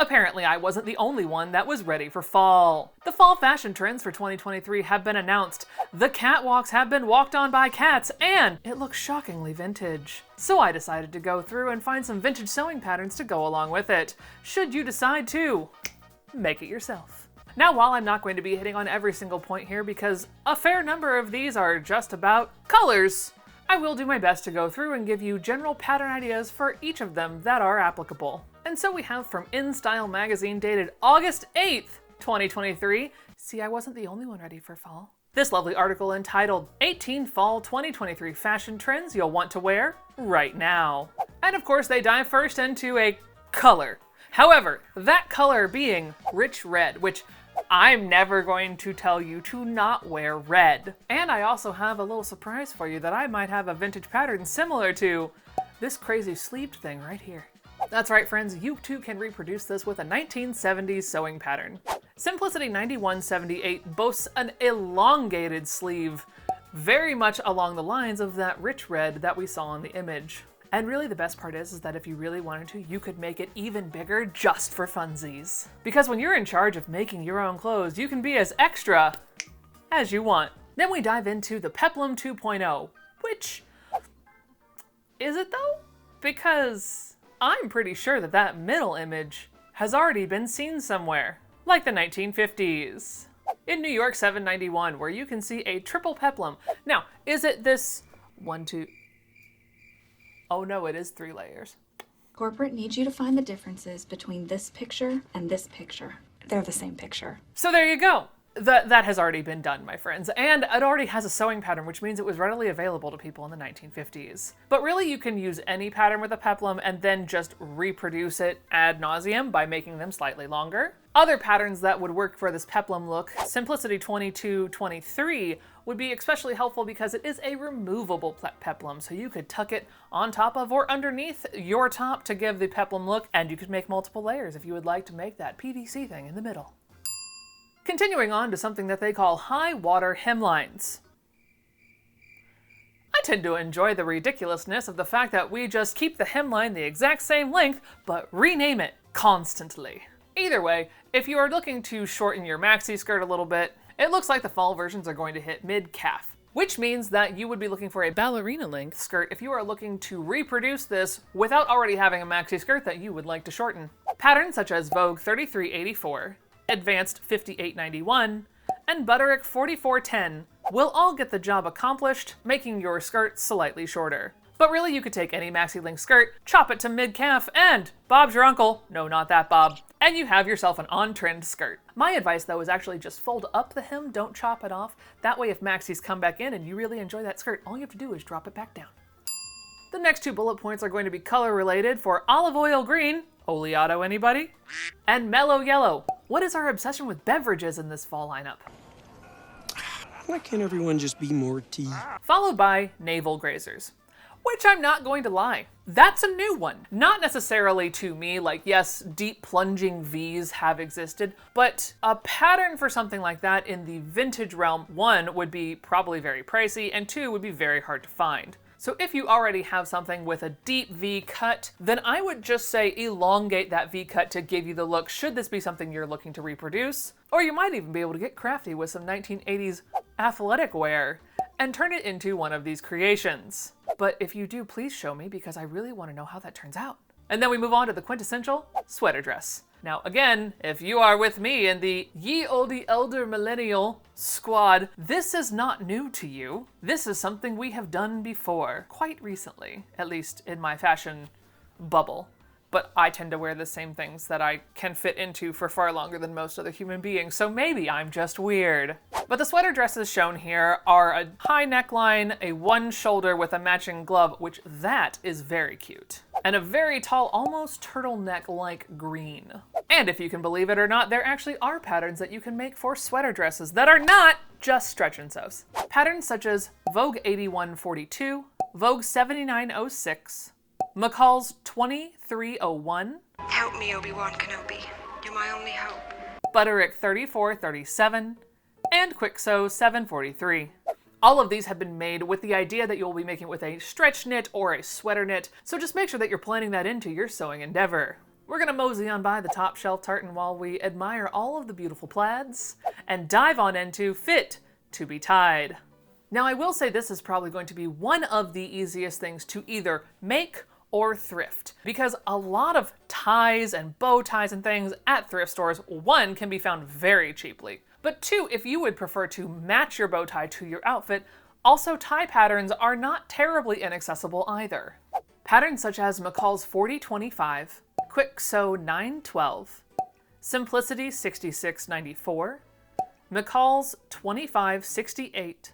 Apparently, I wasn't the only one that was ready for fall. The fall fashion trends for 2023 have been announced, the catwalks have been walked on by cats, and it looks shockingly vintage. So I decided to go through and find some vintage sewing patterns to go along with it, should you decide to make it yourself. Now, while I'm not going to be hitting on every single point here because a fair number of these are just about colors, I will do my best to go through and give you general pattern ideas for each of them that are applicable. And so we have from InStyle magazine dated August 8th, 2023. See, I wasn't the only one ready for fall. This lovely article entitled 18 Fall 2023 Fashion Trends You'll Want to Wear Right Now. And of course they dive first into a color. However, that color being rich red, which I'm never going to tell you to not wear red. And I also have a little surprise for you that I might have a vintage pattern similar to this crazy sleeved thing right here. That's right, friends, you too can reproduce this with a 1970s sewing pattern. Simplicity 9178 boasts an elongated sleeve, very much along the lines of that rich red that we saw in the image. And really the best part is that if you really wanted to, you could make it even bigger just for funsies. Because when you're in charge of making your own clothes, you can be as extra as you want. Then we dive into the Peplum 2.0, which, is it though? Because I'm pretty sure that that middle image has already been seen somewhere, like the 1950s. In New York 791, where you can see a triple peplum. Now, is it this 1, 2, oh no, it is 3 layers. Corporate needs you to find the differences between this picture and this picture. They're the same picture. So there you go. That has already been done, my friends, and it already has a sewing pattern, which means it was readily available to people in the 1950s. But really, you can use any pattern with a peplum and then just reproduce it ad nauseum by making them slightly longer. Other patterns that would work for this peplum look, Simplicity 2223, would be especially helpful because it is a removable peplum, so you could tuck it on top of or underneath your top to give the peplum look, and you could make multiple layers if you would like to make that PVC thing in the middle. Continuing on to something that they call high water hemlines. I tend to enjoy the ridiculousness of the fact that we just keep the hemline the exact same length, but rename it constantly. Either way, if you are looking to shorten your maxi skirt a little bit, it looks like the fall versions are going to hit mid-calf, which means that you would be looking for a ballerina length skirt if you are looking to reproduce this without already having a maxi skirt that you would like to shorten. Patterns such as Vogue 3384, Advanced 5891, and Butterick 4410 will all get the job accomplished, making your skirt slightly shorter. But really, you could take any maxi length skirt, chop it to mid-calf, and Bob's your uncle. No, not that Bob. And you have yourself an on-trend skirt. My advice, though, is actually just fold up the hem, don't chop it off. That way, if maxis come back in and you really enjoy that skirt, all you have to do is drop it back down. The next 2 bullet points are going to be color-related for olive oil green, Oleato anybody? And mellow yellow. What is our obsession with beverages in this fall lineup? Why can't everyone just be more tea? Followed by navel grazers. Which I'm not going to lie, that's a new one. Not necessarily to me, like yes, deep plunging V's have existed, but a pattern for something like that in the vintage realm, 1, would be probably very pricey, and 2, would be very hard to find. So if you already have something with a deep V cut, then I would just say elongate that V cut to give you the look should this be something you're looking to reproduce. Or you might even be able to get crafty with some 1980s athletic wear and turn it into one of these creations. But if you do, please show me because I really want to know how that turns out. And then we move on to the quintessential sweater dress. Now again, if you are with me in the ye olde elder millennial squad, this is not new to you. This is something we have done before, quite recently, at least in my fashion bubble. But I tend to wear the same things that I can fit into for far longer than most other human beings, so maybe I'm just weird. But the sweater dresses shown here are a high neckline, a 1 shoulder with a matching glove, which that is very cute, and a very tall, almost turtleneck-like green. And if you can believe it or not, there actually are patterns that you can make for sweater dresses that are not just stretch and sews. Patterns such as Vogue 8142, Vogue 7906, McCall's 2301, Help me, Obi-Wan Kenobi. You're my only hope. Butterick 3437, and Quicksew 743. All of these have been made with the idea that you'll be making it with a stretch knit or a sweater knit, so just make sure that you're planning that into your sewing endeavor. we're gonna mosey on by the top shelf tartan while we admire all of the beautiful plaids and dive on into Fit to be Tied. Now I will say this is probably going to be one of the easiest things to either make or thrift, because a lot of ties and bow ties and things at thrift stores, one, can be found very cheaply, but two, if you would prefer to match your bow tie to your outfit, also tie patterns are not terribly inaccessible either. Patterns such as McCall's 4025, Quick Sew 912, Simplicity 6694, McCall's 2568,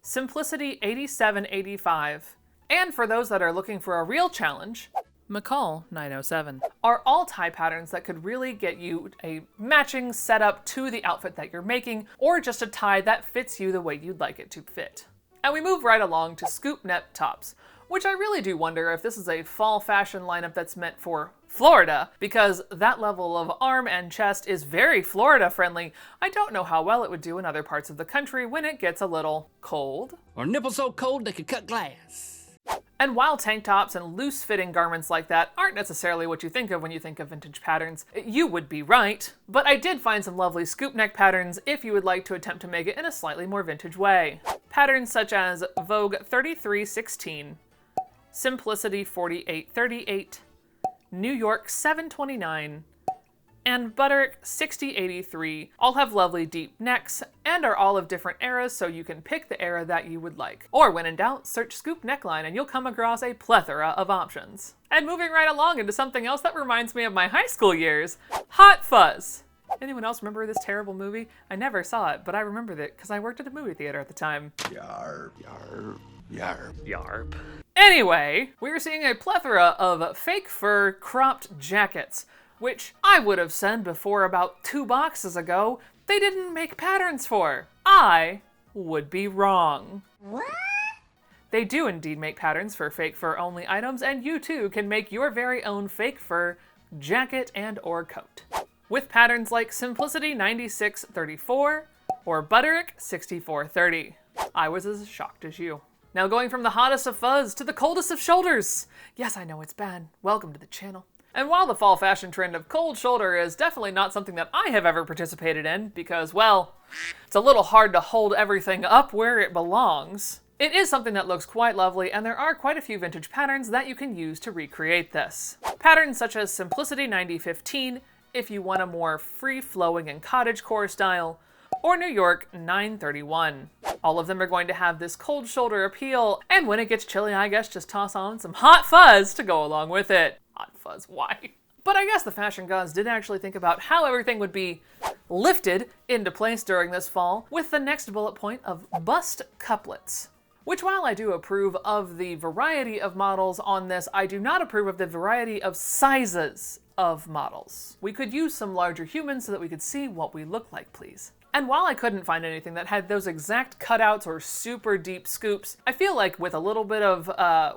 Simplicity 8785, and for those that are looking for a real challenge, McCall 907, are all tie patterns that could really get you a matching setup to the outfit that you're making, or just a tie that fits you the way you'd like it to fit. And we move right along to scoop neck tops, which I really do wonder if this is a fall fashion lineup that's meant for Florida, because that level of arm and chest is very Florida friendly. I don't know how well it would do in other parts of the country when it gets a little cold. Or nipples so cold they could cut glass. And while tank tops and loose-fitting garments like that aren't necessarily what you think of when you think of vintage patterns, you would be right. But I did find some lovely scoop neck patterns if you would like to attempt to make it in a slightly more vintage way. Patterns such as Vogue 3316, Simplicity 4838, New York 729, and Butterick 6083 all have lovely deep necks and are all of different eras, so you can pick the era that you would like. Or when in doubt, search scoop neckline and you'll come across a plethora of options. And moving right along into something else that reminds me of my high school years, Hot Fuzz. Anyone else remember this terrible movie? I never saw it, but I remembered it because I worked at a movie theater at the time. Yarp, yarp, yarp. Yarp. Anyway, we were seeing a plethora of fake fur cropped jackets, which I would have said before about 2 boxes ago they didn't make patterns for. I would be wrong. What? They do indeed make patterns for fake fur only items, and you too can make your very own fake fur jacket and or coat. With patterns like Simplicity 9634 or Butterick 6430. I was as shocked as you. Now going from the hottest of fuzz to the coldest of shoulders. Yes, I know it's bad. Welcome to the channel. And while the fall fashion trend of cold shoulder is definitely not something that I have ever participated in because, well, it's a little hard to hold everything up where it belongs, it is something that looks quite lovely, and there are quite a few vintage patterns that you can use to recreate this. Patterns such as Simplicity 9015, if you want a more free-flowing and cottagecore style, or New York 931. All of them are going to have this cold shoulder appeal, and when it gets chilly, I guess just toss on some Hot Fuzz to go along with it. Hot Fuzz, why? But I guess the fashion gods did actually think about how everything would be lifted into place during this fall with the next bullet point of bust couplets. Which, while I do approve of the variety of models on this, I do not approve of the variety of sizes of models. We could use some larger humans so that we could see what we look like, please. And while I couldn't find anything that had those exact cutouts or super deep scoops, I feel like with a little bit of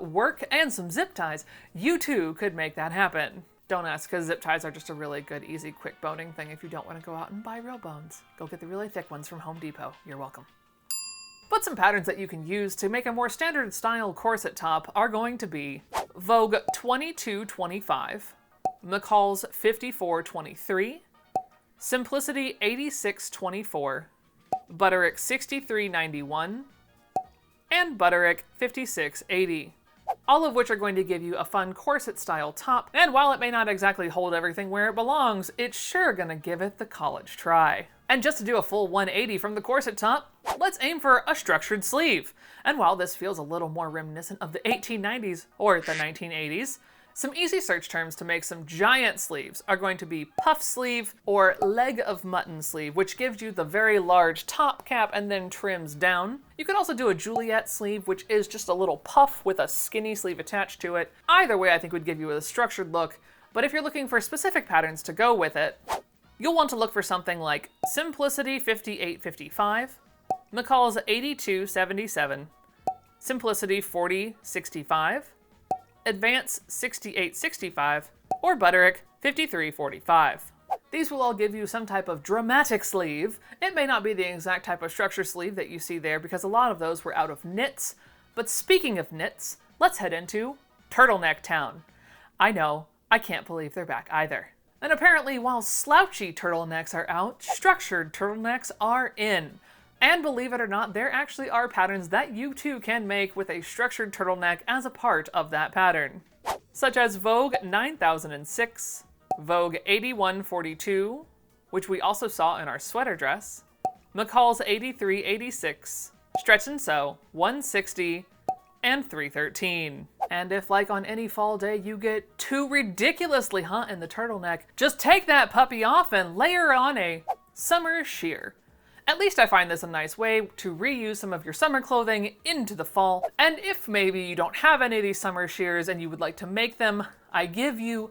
work and some zip ties, you too could make that happen. Don't ask, because zip ties are just a really good, easy, quick boning thing if you don't want to go out and buy real bones. Go get the really thick ones from Home Depot. You're welcome. But some patterns that you can use to make a more standard style corset top are going to be Vogue 2225, McCall's 5423, Simplicity 8624, Butterick 6391, and Butterick 5680. All of which are going to give you a fun corset style top, and while it may not exactly hold everything where it belongs, it's sure gonna give it the college try. And just to do a full 180 from the corset top, let's aim for a structured sleeve. And while this feels a little more reminiscent of the 1890s or the 1980s, some easy search terms to make some giant sleeves are going to be puff sleeve or leg of mutton sleeve, which gives you the very large top cap and then trims down. You could also do a Juliet sleeve, which is just a little puff with a skinny sleeve attached to it. Either way, I think would give you a structured look, but if you're looking for specific patterns to go with it, you'll want to look for something like Simplicity 5855, McCall's 8277, Simplicity 4065, Advance 6865, or Butterick 5345. These will all give you some type of dramatic sleeve. It may not be the exact type of structure sleeve that you see there because a lot of those were out of knits, but speaking of knits, let's head into Turtleneck Town. I know, I can't believe they're back either. And apparently, while slouchy turtlenecks are out, structured turtlenecks are in. And believe it or not, there actually are patterns that you too can make with a structured turtleneck as a part of that pattern. Such as Vogue 9006, Vogue 8142, which we also saw in our sweater dress, McCall's 8386, Stretch and Sew 160, and 313. And if, like on any fall day, you get too ridiculously hot in the turtleneck, just take that puppy off and layer on a summer sheer. At least I find this a nice way to reuse some of your summer clothing into the fall. And if maybe you don't have any of these summer sheers and you would like to make them, I give you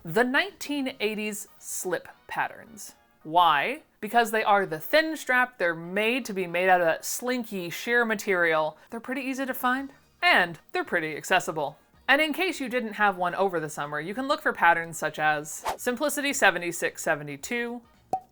the 1980s slip patterns. Why? Because they are the thin strap, they're made to be made out of that slinky sheer material. They're pretty easy to find, and they're pretty accessible. And in case you didn't have one over the summer, you can look for patterns such as Simplicity 7672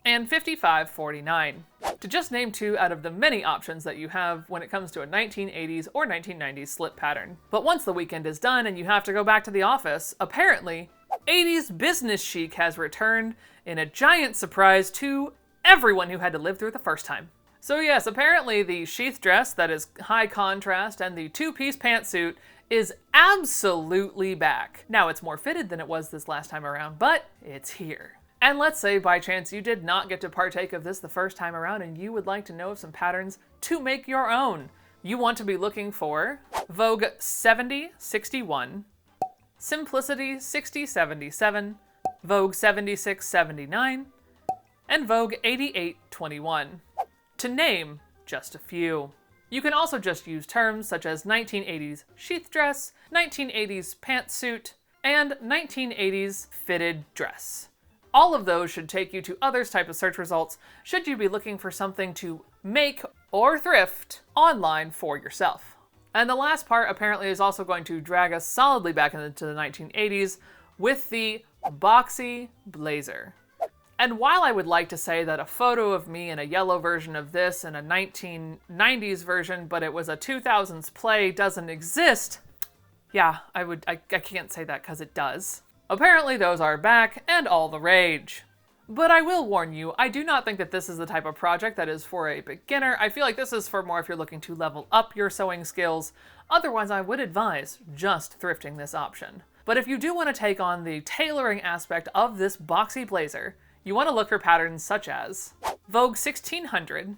and 5549, to just name two out of the many options that you have when it comes to a 1980s or 1990s slip pattern. But once the weekend is done and you have to go back to the office, apparently 80s business chic has returned in a giant surprise to everyone who had to live through it the first time. So yes, apparently the sheath dress that is high contrast and the two-piece pantsuit is absolutely back. Now it's more fitted than it was this last time around, but it's here. And let's say by chance you did not get to partake of this the first time around and you would like to know of some patterns to make your own. You want to be looking for Vogue 7061, Simplicity 6077, Vogue 7679, and Vogue 8821, to name just a few. You can also just use terms such as 1980s sheath dress, 1980s pantsuit, and 1980s fitted dress. All of those should take you to other type of search results should you be looking for something to make or thrift online for yourself. And the last part apparently is also going to drag us solidly back into the 1980s with the boxy blazer. And while I would like to say that a photo of me in a yellow version of this and a 1990s version, but it was a 2000s play, doesn't exist, yeah, I can't say that because it does. Apparently those are back and all the rage. But I will warn you, I do not think that this is the type of project that is for a beginner. I feel like this is for more if you're looking to level up your sewing skills. Otherwise, I would advise just thrifting this option. But if you do want to take on the tailoring aspect of this boxy blazer, you want to look for patterns such as Vogue 1600,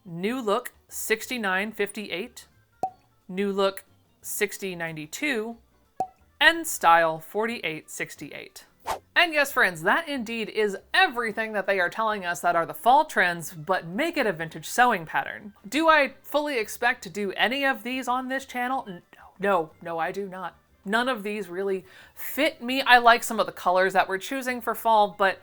New Look 6958, New Look 6092, and Style 4868. And yes, friends, that indeed is everything that they are telling us that are the fall trends, but make it a vintage sewing pattern. Do I fully expect to do any of these on this channel? No, I do not. None of these really fit me. I like some of the colors that we're choosing for fall, but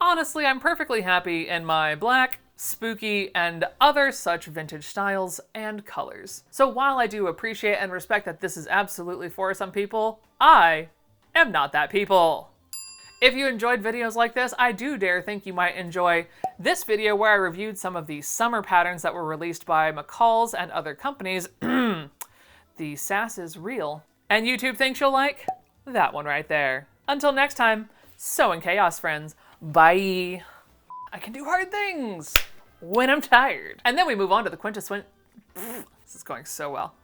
honestly, I'm perfectly happy in my black, spooky, and other such vintage styles and colors. So while I do appreciate and respect that this is absolutely for some people, I am not that people. If you enjoyed videos like this, I do dare think you might enjoy this video where I reviewed some of the summer patterns that were released by McCall's and other companies. The sass is real. And YouTube thinks you'll like that one right there. Until next time, sew in chaos, friends. Bye. I can do hard things when I'm tired. And then we move on to the quintessential. This is going so well.